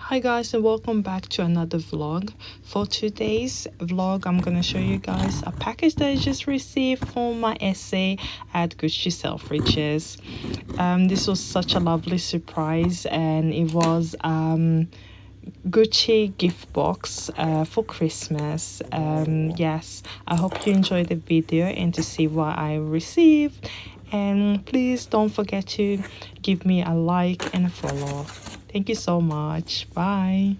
Hi guys, and welcome back to another vlog. For today's vlog, I'm gonna show you guys a package that I just received for my essay at Gucci Selfridges. This was such a lovely surprise, and it was Gucci gift box for Christmas. Yes, I hope you enjoyed the video and to see what I received. And please don't forget to give me a like and a follow. Thank you so much. Bye.